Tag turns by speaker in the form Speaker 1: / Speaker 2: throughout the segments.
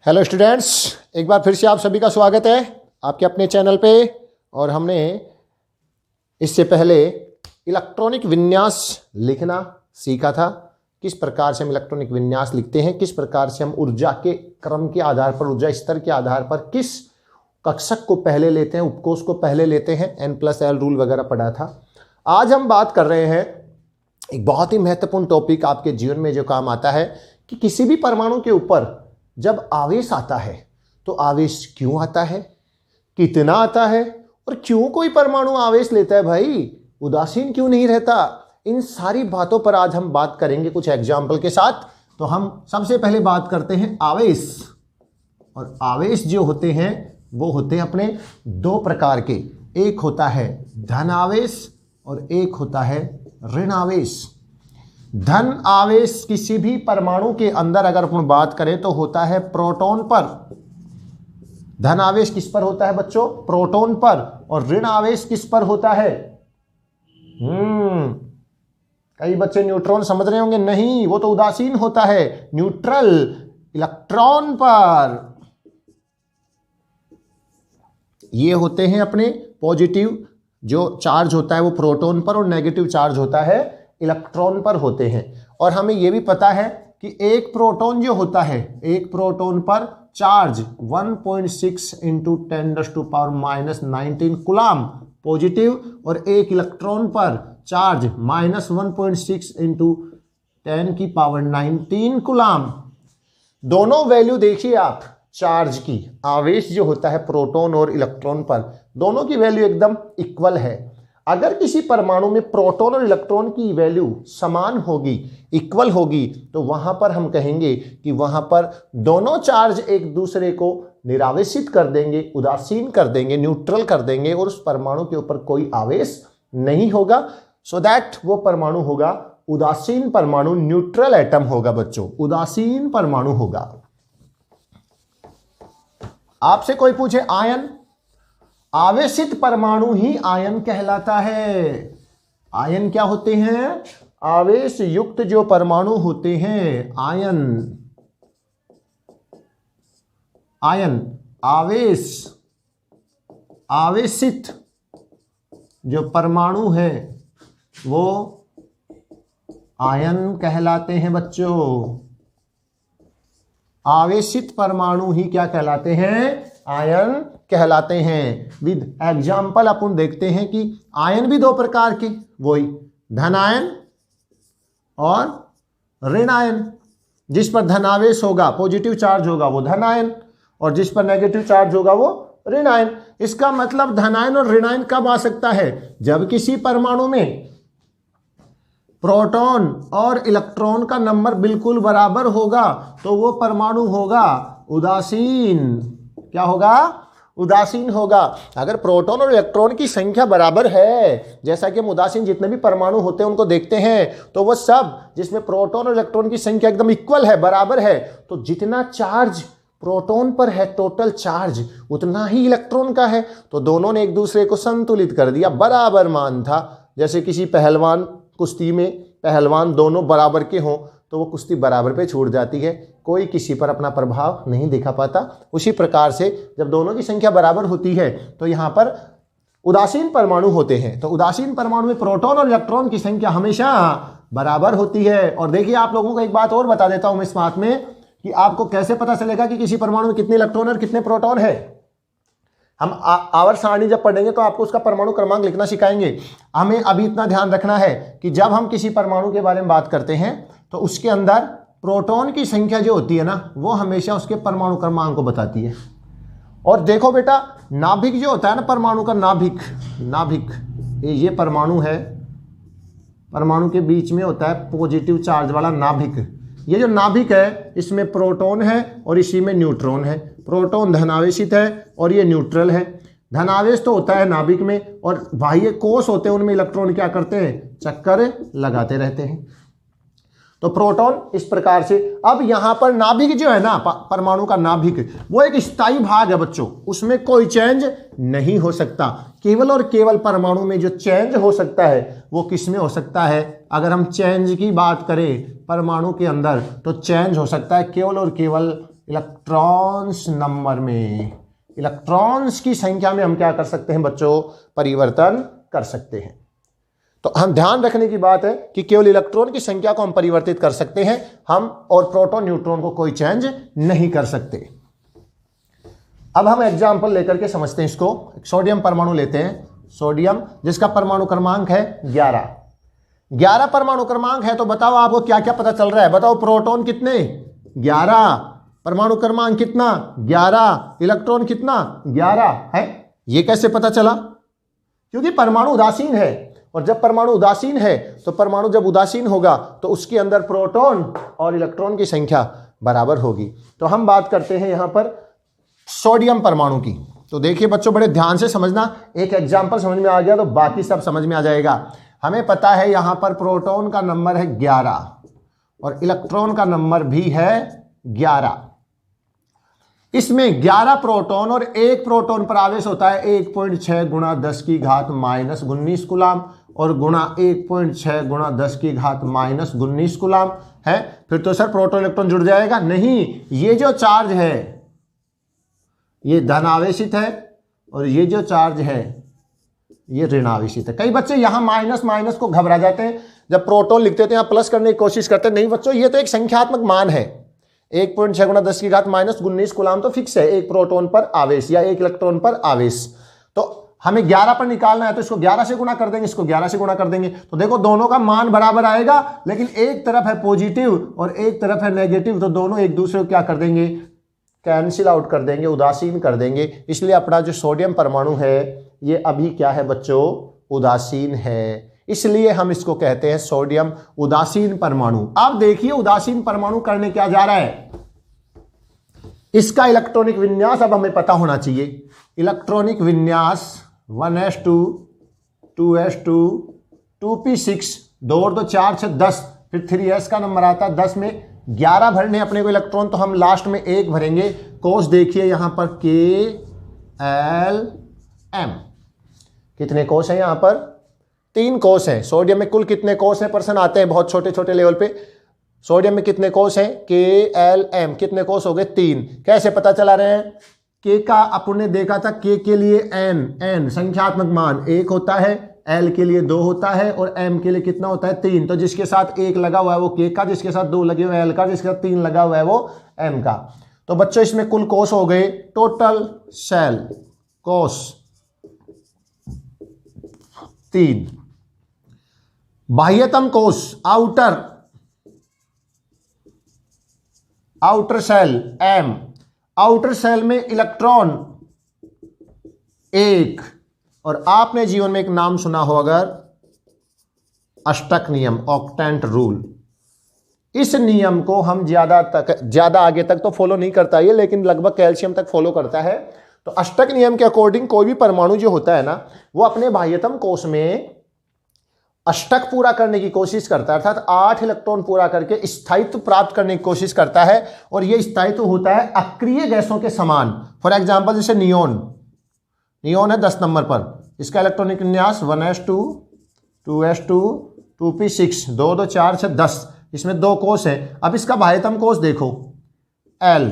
Speaker 1: Hello students, एक बार फिर से आप सभी का स्वागत है आपके अपने चैनल पे। और हमने इससे पहले इलेक्ट्रॉनिक विन्यास लिखना सीखा था। किस प्रकार से हम इलेक्ट्रॉनिक विन्यास लिखते हैं, किस प्रकार से हम ऊर्जा के क्रम के आधार पर, ऊर्जा स्तर के आधार पर किस कक्षक को पहले लेते हैं, उपकोष को पहले लेते हैं, N+L रूल वगैरह पढ़ा था। आज हम बात कर रहे हैं एक बहुत ही महत्वपूर्ण टॉपिक, आपके जीवन में जो काम आता है कि किसी भी परमाणु के ऊपर जब आवेश आता है तो आवेश क्यों आता है, कितना आता है, और क्यों कोई परमाणु आवेश लेता है भाई, उदासीन क्यों नहीं रहता। इन सारी बातों पर आज हम बात करेंगे कुछ एग्जाम्पल के साथ। तो हम सबसे पहले बात करते हैं आवेश। और आवेश जो होते हैं वो होते हैं अपने दो प्रकार के, एक होता है धन आवेश और एक होता है ऋण आवेश। धन आवेश किसी भी परमाणु के अंदर अगर अपन बात करें तो होता है प्रोटॉन पर। धन आवेश किस पर होता है बच्चों? प्रोटॉन पर। और ऋण आवेश किस पर होता है? कई बच्चे न्यूट्रॉन समझ रहे होंगे, नहीं, वो तो उदासीन होता है, न्यूट्रल, इलेक्ट्रॉन पर। ये होते हैं अपने पॉजिटिव, जो चार्ज होता है वो प्रोटॉन पर, और नेगेटिव चार्ज होता है इलेक्ट्रॉन पर होते हैं। और हमें यह भी पता है कि एक प्रोटॉन जो होता है, एक प्रोटॉन पर चार्ज 1.6 × 10⁻⁻19 कूलाम पॉजिटिव, और एक इलेक्ट्रॉन पर चार्ज -1.6 × 10⁻19 कूलाम। दोनों वैल्यू देखिए आप चार्ज की, आवेश जो होता है प्रोटॉन और इलेक्ट्रॉन पर, दोनों की वैल्यू एकदम इक्वल है। अगर किसी परमाणु में प्रोटॉन और इलेक्ट्रॉन की वैल्यू समान होगी, इक्वल होगी, तो वहां पर हम कहेंगे कि वहां पर दोनों चार्ज एक दूसरे को निरावेशित कर देंगे, उदासीन कर देंगे, न्यूट्रल कर देंगे, और उस परमाणु के ऊपर कोई आवेश नहीं होगा। सो दैट वो परमाणु होगा उदासीन परमाणु, न्यूट्रल एटम होगा बच्चों, उदासीन परमाणु होगा। आपसे कोई पूछे आयन, आवेशित परमाणु ही आयन कहलाता है। आयन क्या होते हैं? आवेश युक्त जो परमाणु होते हैं, आयन। आयन आवेश, आवेशित जो परमाणु है वो आयन कहलाते हैं बच्चों। आवेशित परमाणु ही क्या कहलाते हैं? आयन कहलाते हैं। विद एग्जाम्पल अपन देखते हैं कि आयन भी दो प्रकार के, वही धन आयन और ऋण आयन। जिस पर धनावेश होगा, पॉजिटिव चार्ज होगा, वो धन आयन, और जिस पर नेगेटिव चार्ज होगा वो ऋण आयन। इसका मतलब धन आयन और ऋण आयन कब आ सकता है? जब किसी परमाणु में प्रोटॉन और इलेक्ट्रॉन का नंबर बिल्कुल बराबर होगा तो वो परमाणु होगा उदासीन। क्या होगा? उदासीन होगा। अगर प्रोटॉन और इलेक्ट्रॉन की संख्या बराबर है, जैसा कि हम उदासीन जितने भी परमाणु होते हैं उनको देखते हैं, तो वो सब जिसमें प्रोटॉन और इलेक्ट्रॉन की संख्या एकदम इक्वल है, बराबर है, तो जितना चार्ज प्रोटॉन पर है टोटल चार्ज, उतना ही इलेक्ट्रॉन का है। तो दोनों ने एक दूसरे को संतुलित कर दिया, बराबर मान था। जैसे किसी पहलवान कुश्ती में पहलवान दोनों बराबर के हों तो वो कुश्ती बराबर पे छूट जाती है, कोई किसी पर अपना प्रभाव नहीं दिखा पाता। उसी प्रकार से जब दोनों की संख्या बराबर होती है तो यहाँ पर उदासीन परमाणु होते हैं। तो उदासीन परमाणु में प्रोटॉन और इलेक्ट्रॉन की संख्या हमेशा बराबर होती है। और देखिए, आप लोगों को एक बात और बता देता हूं मैं इस बात में कि आपको कैसे पता चलेगा कि किसी परमाणु में कितने इलेक्ट्रॉन और कितने प्रोटॉन है। हम आवर्त सारणी जब पढ़ेंगे तो आपको उसका परमाणु क्रमांक लिखना सिखाएंगे। हमें अभी इतना ध्यान रखना है कि जब हम किसी परमाणु के बारे में बात करते हैं तो उसके अंदर प्रोटॉन की संख्या जो होती है ना, वो हमेशा उसके परमाणु क्रमांक को बताती है। और देखो बेटा, नाभिक जो होता है ना परमाणु का, नाभिक ये परमाणु है, परमाणु के बीच में होता है पॉजिटिव चार्ज वाला नाभिक। ये जो नाभिक है इसमें प्रोटॉन है और इसी में न्यूट्रॉन है। प्रोटॉन धनावेशित है और ये न्यूट्रल है। धनावेश तो होता है नाभिक में, और बाह्य कोश होते हैं, उनमें इलेक्ट्रॉन क्या करते हैं? चक्कर लगाते रहते हैं। तो प्रोटॉन इस प्रकार से। अब यहां पर नाभिक जो है ना, परमाणु का नाभिक, वो एक स्थायी भाग है बच्चों, उसमें कोई चेंज नहीं हो सकता। केवल और केवल परमाणु में जो चेंज हो सकता है वो किस में हो सकता है? अगर हम चेंज की बात करें परमाणु के अंदर तो चेंज हो सकता है केवल और केवल इलेक्ट्रॉन्स नंबर में, इलेक्ट्रॉन्स की संख्या में हम क्या कर सकते हैं बच्चों, परिवर्तन कर सकते हैं। तो हम ध्यान रखने की बात है कि केवल इलेक्ट्रॉन की संख्या को हम परिवर्तित कर सकते हैं, हम और प्रोटॉन न्यूट्रॉन को कोई चेंज नहीं कर सकते। अब हम एग्जाम्पल लेकर के समझते हैं इसको। सोडियम परमाणु लेते हैं, सोडियम जिसका परमाणु क्रमांक है 11। 11 परमाणु क्रमांक है, तो बताओ आपको क्या क्या पता चल रहा है, बताओ प्रोटॉन कितने, 11, परमाणु क्रमांक कितना 11, इलेक्ट्रॉन कितना 11 है। ये कैसे पता चला, क्योंकि परमाणु उदासीन है, और जब परमाणु उदासीन है तो परमाणु जब उदासीन होगा तो उसके अंदर प्रोटॉन और इलेक्ट्रॉन की संख्या बराबर होगी। तो हम बात करते हैं यहां पर सोडियम परमाणु की। तो देखिए बच्चों बड़े ध्यान से समझना, एक एग्जाम्पल समझ में आ गया तो बाकी सब समझ में आ जाएगा। हमें पता है यहां पर प्रोटॉन का नंबर है 11 और इलेक्ट्रॉन का नंबर भी है 11। इसमें 11 प्रोटॉन और एक प्रोटॉन पर आवेश होता है 1.6 गुणा 10 की घात माइनस 19 कूलाम और गुणा 1.6 गुणा 10 की घात माइनस 19 कूलाम है। फिर तो सर प्रोटॉन इलेक्ट्रॉन जुड़ जाएगा, नहीं, ये जो चार्ज है ये धन आवेशित है और ये जो चार्ज है ये ऋण आवेशित है। कई बच्चे यहां माइनस माइनस को घबरा जाते हैं, जब प्रोटॉन लिखते थे यहां प्लस करने की कोशिश करते हैं। नहीं बच्चों, ये तो एक संख्यात्मक मान है, 1.6 गुणा 10 की घात माइनस 19 कूलाम तो फिक्स है एक प्रोटॉन पर आवेश या एक इलेक्ट्रॉन पर आवेश। तो हमें 11 पर निकालना है तो इसको 11 से गुणा कर देंगे, इसको 11 से गुणा कर देंगे, तो देखो दोनों का मान बराबर आएगा, लेकिन एक तरफ है पॉजिटिव और एक तरफ है नेगेटिव, तो दोनों एक दूसरे को क्या कर देंगे, कैंसिल आउट कर देंगे, उदासीन कर देंगे। इसलिए अपना जो सोडियम परमाणु है ये अभी क्या है बच्चों, उदासीन है, इसलिए हम इसको कहते हैं सोडियम उदासीन परमाणु। अब देखिए उदासीन परमाणु करने क्या जा रहा है, इसका इलेक्ट्रॉनिक विन्यास अब हमें पता होना चाहिए। इलेक्ट्रॉनिक विन्यास 1s2 2s2 2p6 2 और 2 4 6 10, फिर 3s का नंबर आता है 10 में 11 भरने अपने को इलेक्ट्रॉन, तो हम लास्ट में 1 भरेंगे। कोष देखिए यहां पर KLM, कितने कोष हैं यहां पर, 3 कोष हैं। सोडियम में कुल कितने कोष हैं, प्रश्न आते हैं बहुत छोटे छोटे लेवल पे। सोडियम में कितने कोष हैं, KLM, कितने कोष हो गए 3। कैसे पता चला रहे हैं, K का अपने देखा था, K के लिए N संख्यात्मक मान 1 होता है, L के लिए 2 होता है और M के लिए कितना होता है 3। तो जिसके साथ 1 लगा हुआ है वो K का, जिसके साथ 2 लगे हुए L का, जिसके साथ 3 लगा हुआ है वो M का। तो बच्चों इसमें कुल कोष हो गए, टोटल सेल कोष 3, बाह्यतम कोष outer cell M, outer cell में इलेक्ट्रॉन 1। और आपने जीवन में एक नाम सुना हो अगर, अष्टक नियम, ऑक्टेंट रूल। इस नियम को हम ज्यादा आगे तक तो फॉलो नहीं करता ये, लेकिन लगभग कैल्शियम तक फॉलो करता है। तो अष्टक नियम के अकॉर्डिंग कोई भी परमाणु जो होता है ना, वो अपने बाह्यतम कोष में अष्टक पूरा करने की कोशिश करता है, अर्थात 8 इलेक्ट्रॉन पूरा करके स्थायित्व प्राप्त करने की कोशिश करता है। और यह स्थायित्व होता है अक्रिय गैसों के समान। फॉर एग्जाम्पल जैसे नियोन है 10 नंबर पर, इसका इलेक्ट्रॉनिक विन्यास 1s2 2s2 2p6 2 2 4 6 10, इसमें 2 कोष है। अब इसका बाह्यतम कोष देखो L,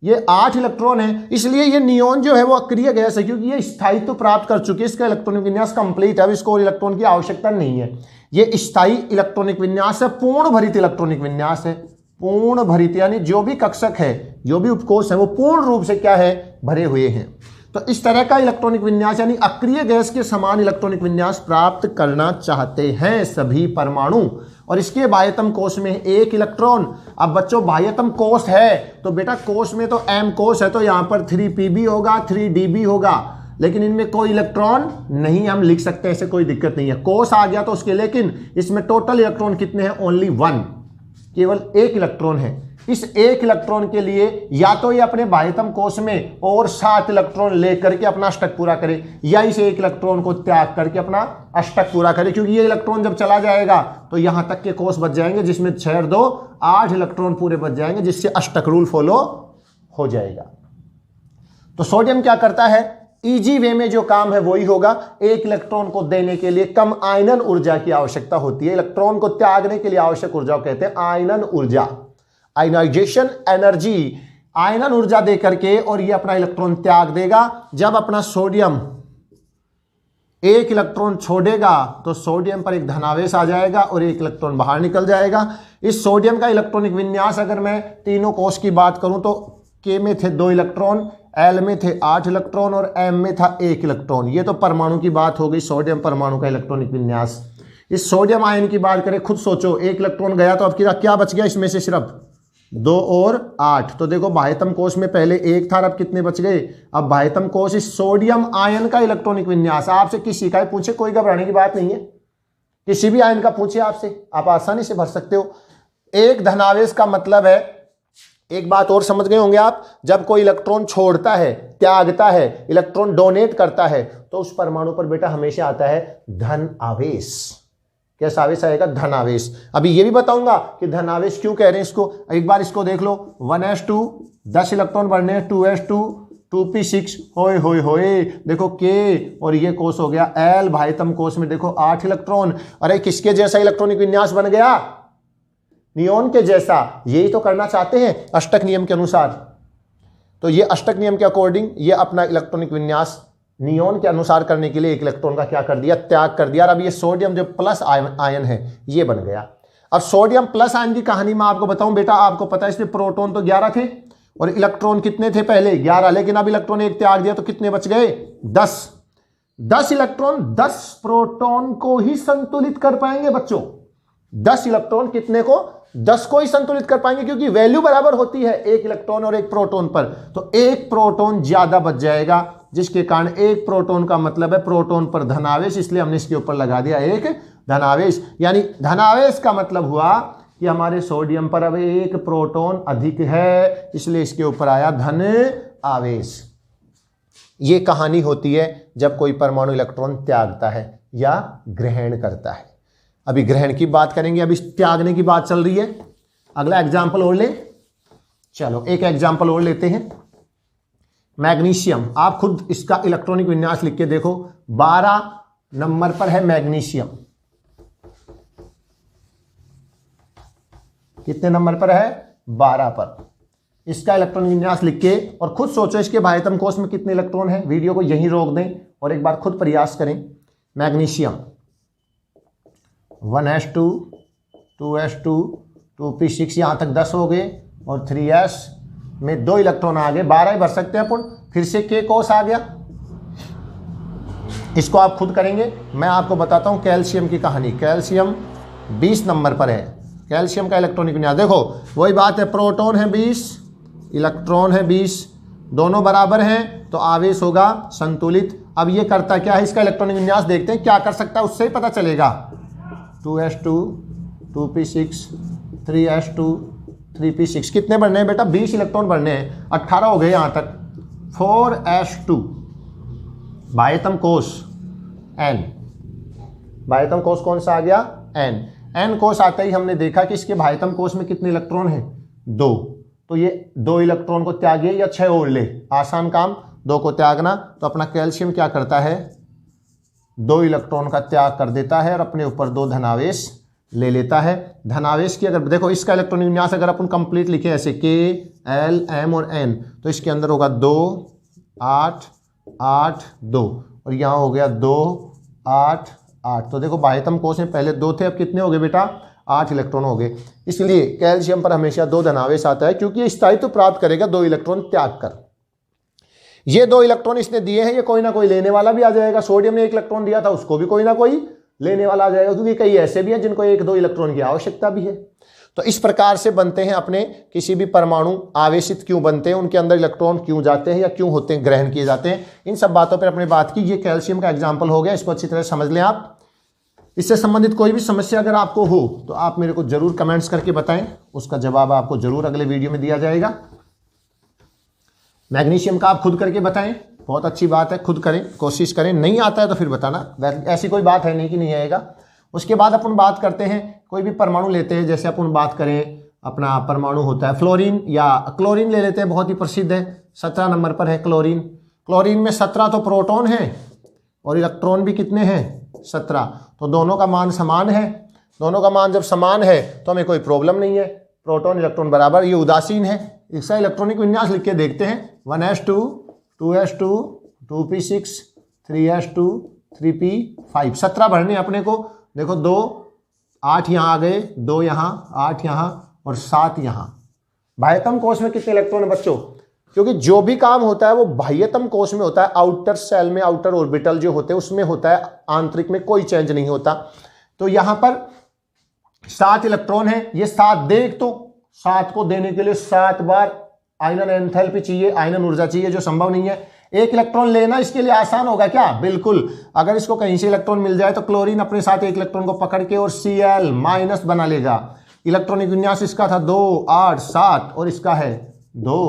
Speaker 1: ये 8 इलेक्ट्रॉन है, इसलिए ये नियोन जो है वो अक्रिय गैस है, क्योंकि ये स्थायित्व प्राप्त कर चुकी है, इसका इलेक्ट्रॉनिक विन्यास कंप्लीट है, अब इसको इलेक्ट्रॉन की आवश्यकता नहीं है। ये स्थायी इलेक्ट्रॉनिक विन्यास है, पूर्ण भरित इलेक्ट्रॉनिक विन्यास है। पूर्ण भरित यानी जो भी कक्षक है, जो भी उपकोष है, वो पूर्ण रूप से क्या है, भरे हुए हैं। तो इस तरह का इलेक्ट्रॉनिक विन्यास यानी अक्रिय गैस के समान इलेक्ट्रॉनिक विन्यास प्राप्त करना चाहते हैं सभी परमाणु। और इसके बाह्यतम कोष में 1 इलेक्ट्रॉन। अब बच्चों बाह्यतम कोष है तो बेटा कोष में तो M कोष है, तो यहां पर 3p भी होगा 3d भी होगा, लेकिन इनमें कोई इलेक्ट्रॉन नहीं, हम लिख सकते हैं, ऐसे कोई दिक्कत नहीं है। कोष आ गया तो उसके, लेकिन इसमें टोटल इलेक्ट्रॉन कितने हैं, ओनली 1, केवल 1 इलेक्ट्रॉन है। इस 1 इलेक्ट्रॉन के लिए या तो ये अपने बाह्यतम कोष में और 7 इलेक्ट्रॉन लेकर के अपना अष्टक पूरा करे, या इस 1 इलेक्ट्रॉन को त्याग करके अपना अष्टक पूरा करे, क्योंकि ये इलेक्ट्रॉन जब चला जाएगा तो यहां तक के कोष बच जाएंगे, जिसमें 6 और 2 8 इलेक्ट्रॉन पूरे बच जाएंगे, जिससे अष्टक रूल फॉलो हो जाएगा। तो सोडियम क्या करता है, इजी वे में जो काम है वही होगा। 1 इलेक्ट्रॉन को देने के लिए कम आयनन ऊर्जा की आवश्यकता होती है, इलेक्ट्रॉन को त्यागने के लिए आवश्यक ऊर्जा को कहते हैं आयनन ऊर्जा, आयनाइजेशन एनर्जी। आयनन ऊर्जा दे करके और ये अपना इलेक्ट्रॉन त्याग देगा। जब अपना सोडियम एक इलेक्ट्रॉन छोड़ेगा तो सोडियम पर एक धनावेश आ जाएगा और एक इलेक्ट्रॉन बाहर निकल जाएगा। इस सोडियम का इलेक्ट्रॉनिक विन्यास अगर मैं तीनों कोष की बात करूं तो के में थे 2 इलेक्ट्रॉन, एल में थे 8 इलेक्ट्रॉन और एम में था 1 इलेक्ट्रॉन। ये तो परमाणु की बात हो गई, सोडियम परमाणु का इलेक्ट्रॉनिक विन्यास। इस सोडियम आयन की बात करें, खुद सोचो, 1 इलेक्ट्रॉन गया तो अब क्या बच गया इसमें से? सिर्फ 2 और 8। तो देखो बाह्यतम कोष में पहले 1 था, अब कितने बच गए? अब बाह्यतम कोष इस सोडियम आयन का इलेक्ट्रॉनिक विन्यास आपसे किसी का पूछे, कोई घबराने की बात नहीं है, किसी भी आयन का पूछे आपसे, आप आसानी से भर सकते हो। एक धनावेश का मतलब है, एक बात और समझ गए होंगे आप, जब कोई इलेक्ट्रॉन छोड़ता है, त्यागता है, इलेक्ट्रॉन डोनेट करता है तो उस परमाणु पर बेटा हमेशा आता है धन आवेश। कैसा आवेश आएगा? धन आवेश। अभी ये भी बताऊंगा कि धन आवेश क्यों कह रहे हैं इसको। एक बार इसको देख लो, 1s2 10 इलेक्ट्रॉन बढ़ने, 2s2 2p6 होए होए होए, देखो के और ये कोष हो गया एल, बाह्यतम कोष में देखो 8 इलेक्ट्रॉन। अरे किसके जैसा इलेक्ट्रॉनिक विन्यास बन गया? नियोन के जैसा। यही तो करना चाहते हैं अष्टक नियम के अनुसार। तो ये अष्टक नियम के अकॉर्डिंग ये अपना इलेक्ट्रॉनिक विन्यास नियोन के अनुसार करने के लिए एक इलेक्ट्रॉन का क्या कर दिया? त्याग कर दिया। अब ये सोडियम जो प्लस आयन है ये बन गया। अब सोडियम प्लस आयन की कहानी मैं आपको बताऊं बेटा, आपको पता है इसमें प्रोटॉन तो 11 थे और इलेक्ट्रॉन कितने थे? पहले 11, लेकिन अब इलेक्ट्रॉन एक त्याग दिया तो कितने बच गए? 10 इलेक्ट्रॉन 10 प्रोटॉन को ही संतुलित कर पाएंगे बच्चों। 10 इलेक्ट्रॉन कितने को? 10 को ही संतुलित कर पाएंगे, क्योंकि वैल्यू बराबर होती है एक इलेक्ट्रॉन और एक प्रोटॉन पर। तो एक प्रोटॉन ज्यादा बच जाएगा, जिसके कारण एक प्रोटॉन का मतलब है प्रोटॉन पर धनावेश, इसलिए हमने इसके ऊपर लगा दिया एक धनावेश। यानी धनावेश का मतलब हुआ कि हमारे सोडियम पर अब एक प्रोटॉन अधिक है, इसलिए इसके ऊपर आया धन आवेश। ये कहानी होती है जब कोई परमाणु इलेक्ट्रॉन त्यागता है या ग्रहण करता है। अभी ग्रहण की बात करेंगे, अभी त्यागने की बात चल रही है। अगला एग्जाम्पल और ले, चलो एक एग्जाम्पल और लेते हैं। मैग्नीशियम, आप खुद इसका इलेक्ट्रॉनिक विन्यास लिख के देखो। 12 नंबर पर है मैग्नीशियम। कितने नंबर पर है? 12 पर। इसका इलेक्ट्रॉनिक विन्यास लिख के और खुद सोचो इसके बाह्यतम कोष में कितने इलेक्ट्रॉन है। वीडियो को यहीं रोक दें और एक बार खुद प्रयास करें। मैग्नीशियम 1s2 2s2 2p6 यहां तक 10 हो गए और 3s में 2 इलेक्ट्रॉन आ गए, 12 ही भर सकते हैं अपन। फिर से के कोष आ गया, इसको आप खुद करेंगे। मैं आपको बताता हूं कैल्शियम की कहानी। कैल्शियम 20 नंबर पर है। कैल्शियम का इलेक्ट्रॉनिक विन्यास देखो, वही बात है, प्रोटॉन है 20, इलेक्ट्रॉन है 20, दोनों बराबर हैं तो आवेश होगा संतुलित। अब ये करता क्या है, इसका इलेक्ट्रॉनिक विन्यास देखते हैं क्या कर सकता है, उससे ही पता चलेगा। 2s2 2p6 3s2 3p6 कितने बढ़ने हैं बेटा? 20 इलेक्ट्रॉन बढ़ने हैं, 18 हो गए यहां तक। 4s2 बाह्यतम कोष n, बाह्यतम कोष कौन सा आ गया? n कोष आते ही हमने देखा कि इसके बाह्यतम कोष में कितने इलेक्ट्रॉन हैं? 2। तो ये 2 इलेक्ट्रॉन को त्यागिए या 6 और ले, आसान काम 2 को त्यागना। तो अपना कैल्शियम क्या करता है? 2 इलेक्ट्रॉन का त्याग कर देता है और अपने ऊपर 2 धनावेश ले लेता है। धनावेश की अगर देखो इसका इलेक्ट्रॉनिक विन्यास अगर अपन कंप्लीट लिखे ऐसे के एल एम और एन, तो इसके अंदर होगा 2 8 8 2 और यहाँ हो गया 2 8 8। तो देखो बाह्यतम कोष में पहले 2 थे, अब कितने हो गए बेटा? 8 इलेक्ट्रॉन हो गए। इसलिए कैल्शियम पर हमेशा 2 धनावेश आता है, क्योंकि ये स्थायित्व प्राप्त करेगा 2 इलेक्ट्रॉन त्याग कर। ये 2 इलेक्ट्रॉन इसने दिए हैं, ये कोई ना कोई लेने वाला भी आ जाएगा। सोडियम ने 1 इलेक्ट्रॉन दिया था, उसको भी कोई ना कोई लेने वाला आ जाएगा, क्योंकि कई ऐसे भी हैं जिनको 1-2 इलेक्ट्रॉन की आवश्यकता भी है। तो इस प्रकार से बनते हैं अपने किसी भी परमाणु, आवेशित क्यों बनते हैं, उनके अंदर इलेक्ट्रॉन क्यों जाते हैं या क्यों होते हैं, ग्रहण किए जाते हैं। इन सब बातों पर अपनी बात की। ये कैल्शियम का एग्जाम्पल हो गया, इसको अच्छी तरह समझ लें आप। इससे संबंधित कोई भी समस्या अगर आपको हो तो आप मेरे को जरूर कमेंट्स करके बताएं, उसका जवाब आपको जरूर अगले वीडियो में दिया जाएगा। मैग्नीशियम का आप खुद करके बताएं, बहुत अच्छी बात है, खुद करें, कोशिश करें। नहीं आता है तो फिर बताना, ऐसी कोई बात है नहीं कि नहीं आएगा। उसके बाद अपन बात करते हैं, कोई भी परमाणु लेते हैं, जैसे अपन बात करें अपना परमाणु होता है फ्लोरीन या क्लोरीन ले लेते हैं, बहुत ही प्रसिद्ध है। 17 नंबर पर है क्लोरीन। क्लोरीन में 17 तो प्रोटॉन है और इलेक्ट्रॉन भी कितने हैं? 17। तो दोनों का मान समान है। दोनों का मान जब समान है तो हमें कोई प्रॉब्लम नहीं है। प्रोटॉन इलेक्ट्रॉन बराबर, ये उदासीन है। इसका इलेक्ट्रॉनिक विन्यास लिख के देखते हैं। 1s2 2s2 2p6 3s2 3p5, 17 भरने अपने को। देखो 2 8 यहाँ आ गए, 2 यहाँ, 8 यहाँ और 7 यहाँ। बाह्यतम कोश में कितने इलेक्ट्रॉन है बच्चों? क्योंकि जो भी काम होता है वो बाह्यतम कोश में होता है, आउटर सेल में, आउटर ऑर्बिटल जो होते हैं उसमें होता है, आंतरिक में कोई चेंज नहीं होता। तो यहां पर 7 इलेक्ट्रॉन है, ये 7 देख, तो 7 को देने के लिए 7 बार आयनन एंथैल्पी चाहिए, आयनन ऊर्जा चाहिए, जो संभव नहीं है। एक इलेक्ट्रॉन लेना इसके लिए आसान होगा क्या? बिल्कुल। अगर इसको कहीं से इलेक्ट्रॉन मिल जाए तो क्लोरीन अपने साथ एक इलेक्ट्रॉन को पकड़ के और Cl- बना लेगा। इलेक्ट्रॉनिक विन्यास इसका था 2 8 7 और इसका है 2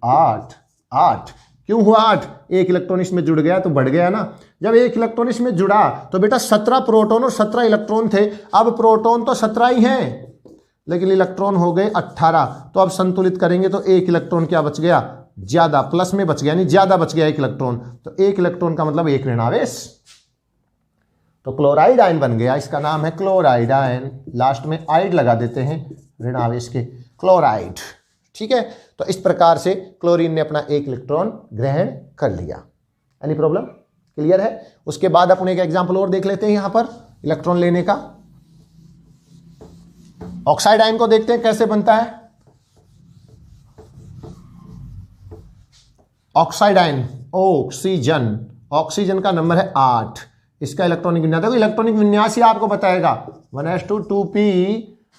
Speaker 1: 8 8। क्यों हुआ 8? एक इलेक्ट्रॉन इसमें जुड़ गया तो बढ़ गया ना। जब एक इलेक्ट्रॉन इसमें जुड़ा तो बेटा 17 प्रोटॉन और 17 इलेक्ट्रॉन थे। अब प्रोटॉन तो 17 ही हैं, लेकिन इलेक्ट्रॉन हो गए 18। तो अब संतुलित करेंगे तो एक इलेक्ट्रॉन क्या बच गया? ज्यादा, प्लस में बच गया, यानी ज्यादा बच गया एक इलेक्ट्रॉन। तो एक इलेक्ट्रॉन का मतलब एक ऋणावेश, तो क्लोराइड आयन बन गया। इसका नाम है क्लोराइड आयन। लास्ट में आइड लगा देते हैं ऋणावेश के, क्लोराइड। ठीक है, तो इस प्रकार से क्लोरीन ने अपना एक इलेक्ट्रॉन ग्रहण कर लिया। Any problem? क्लियर है? उसके बाद अपन एक एग्जांपल और देख लेते हैं यहां पर इलेक्ट्रॉन लेने का। ऑक्साइड आयन को देखते हैं कैसे बनता है। ऑक्साइड आयन, ऑक्सीजन, ऑक्सीजन का नंबर है 8। इसका इलेक्ट्रॉनिक विन्यास देखो, इलेक्ट्रॉनिक विन्यास ही आपको बताएगा। 1s2 2p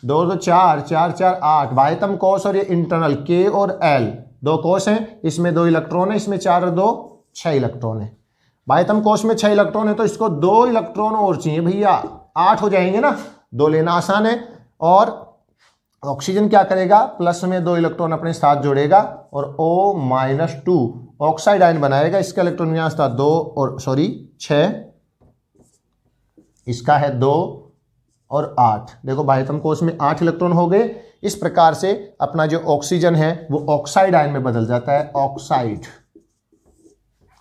Speaker 1: 2 2 4 4 4 8। बाह्यतम कोश और ये इंटरनल K और L, 2 कोश हैं, इसमें 2 इलेक्ट्रॉन है, इसमें 4 और 2 6 इलेक्ट्रॉन है। बाह्यतम कोश में 6 इलेक्ट्रॉन है तो इसको 2 इलेक्ट्रॉन और चाहिए भैया, 8 हो जाएंगे ना। 2 लेना आसान है। और ऑक्सीजन क्या करेगा? प्लस में 2 इलेक्ट्रॉन अपने साथ जोड़ेगा और O-2 ऑक्साइड आयन बनाएगा। इसका इलेक्ट्रॉन विन्यास था 2 और 6, इसका है 2 और 8। देखो बाह्यतम कोश में 8 इलेक्ट्रॉन हो गए। इस प्रकार से अपना जो ऑक्सीजन है वो ऑक्साइड आयन में बदल जाता है,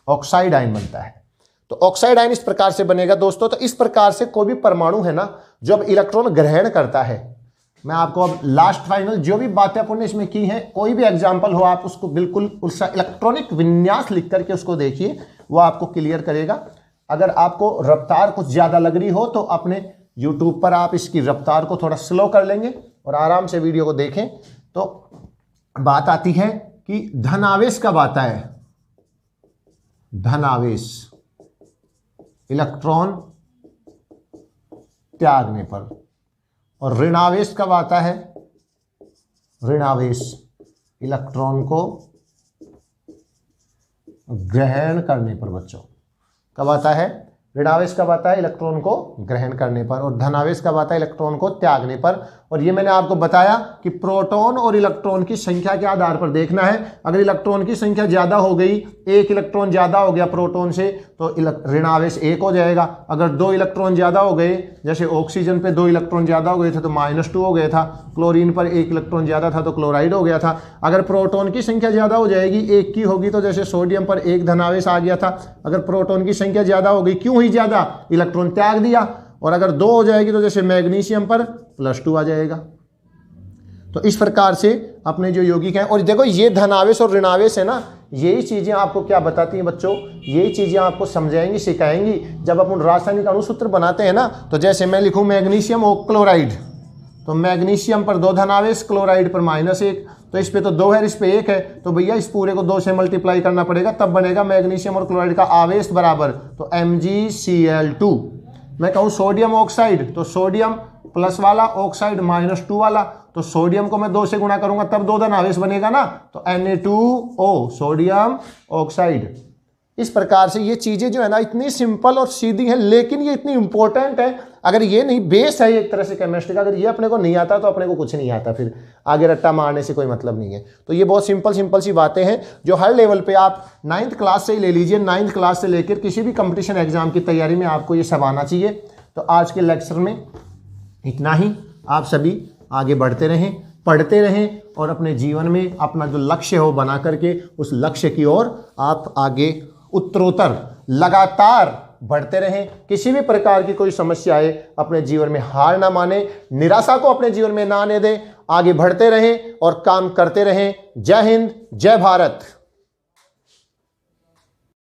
Speaker 1: ऑक्साइड आयन बनता है। तो ऑक्साइड आयन इस प्रकार से बनेगा दोस्तों। तो इस प्रकार से कोई भी परमाणु है ना, जब इलेक्ट्रॉन ग्रहण करता है, मैं आपको अब लास्ट फाइनल जो भी बातें अपन ने इसमें की हैं, कोई भी एग्जांपल हो आप उसको बिल्कुल उसका इलेक्ट्रॉनिक विन्यास लिख करके उसको देखिए, वो आपको क्लियर करेगा। अगर आपको रफ्तार कुछ ज्यादा लग रही हो तो अपने YouTube पर आप इसकी रफ्तार को थोड़ा स्लो कर लेंगे और आराम से वीडियो को देखें। तो बात आती है कि धनावेश कब आता है? धनावेश इलेक्ट्रॉन त्यागने पर। और ऋणावेश कब आता है? ऋणावेश इलेक्ट्रॉन को ग्रहण करने पर। बच्चों कब आता है? ऋणावेश कब आता है? इलेक्ट्रॉन को ग्रहण करने पर। और धनावेश कब आता है? इलेक्ट्रॉन को त्यागने पर। और ये मैंने आपको बताया कि प्रोटॉन और इलेक्ट्रॉन की संख्या के आधार पर देखना है। अगर इलेक्ट्रॉन की संख्या ज्यादा हो गई, एक इलेक्ट्रॉन ज्यादा हो गया प्रोटॉन से, तो ऋणावेश 1 हो जाएगा। अगर 2 इलेक्ट्रॉन ज्यादा हो गए, जैसे ऑक्सीजन पे 2 इलेक्ट्रॉन ज्यादा हो गए थे तो -2 हो गया था। क्लोरीन पर 1 इलेक्ट्रॉन ज्यादा था तो क्लोराइड हो गया था। अगर प्रोटॉन की संख्या ज्यादा हो जाएगी, 1 की होगी, तो जैसे सोडियम पर 1 धनावेश आ गया था। अगर प्रोटॉन की संख्या ज्यादा हो गई, क्यों हुई ज्यादा? इलेक्ट्रॉन त्याग दिया। और अगर 2 हो जाएगी तो जैसे मैग्नीशियम पर +2 आ जाएगा। तो इस प्रकार से अपने जो यौगिक हैं, और देखो ये धनावेश और ऋणावेश है ना, यही चीजें आपको क्या बताती हैं बच्चों? यही चीजें आपको समझाएंगी, सिखाएंगी। जब अपन रासायनिक अणुसूत्र बनाते हैं ना, तो जैसे मैं लिखूं मैग्नीशियम और क्लोराइड, तो मैग्नीशियम पर 2 धनावेश, क्लोराइड पर -1, तो इस पे तो 2 है, इस पे 1 है, तो भैया इस पूरे को 2 से मल्टीप्लाई करना पड़ेगा, तब बनेगा मैग्नीशियम और क्लोराइड का आवेश बराबर, तो MgCl2। मैं कहूँ सोडियम ऑक्साइड, तो सोडियम प्लस वाला, ऑक्साइड -2 वाला, तो सोडियम को मैं 2 से गुणा करूंगा तब 2 धनावेश बनेगा ना, तो Na2O सोडियम ऑक्साइड। इस प्रकार से ये चीजें जो है ना इतनी सिंपल और सीधी हैं, लेकिन ये इतनी इंपॉर्टेंट है। अगर ये नहीं, बेस है एक तरह से केमिस्ट्री का, अगर ये अपने को नहीं आता तो अपने को कुछ नहीं आता, फिर आगे रट्टा मारने से कोई मतलब नहीं है। तो ये बहुत सिंपल सी बातें हैं जो हर लेवल पे आप 9th क्लास से ही ले लीजिए, 9th क्लास से लेकर किसी भी कंपटीशन एग्जाम की तैयारी में आपको ये सब आना चाहिए। तो आज के लेक्चर में इतना ही। आप सभी आगे बढ़ते रहें, पढ़ते रहें और अपने जीवन में अपना जो लक्ष्य हो बना करके उस लक्ष्य की ओर आप आगे उत्तरोत्तर लगातार बढ़ते रहें। किसी भी प्रकार की कोई समस्या आए अपने जीवन में हार ना माने, निराशा को अपने जीवन में ना आने दें, आगे बढ़ते रहें और काम करते रहें। जय हिंद, जय भारत।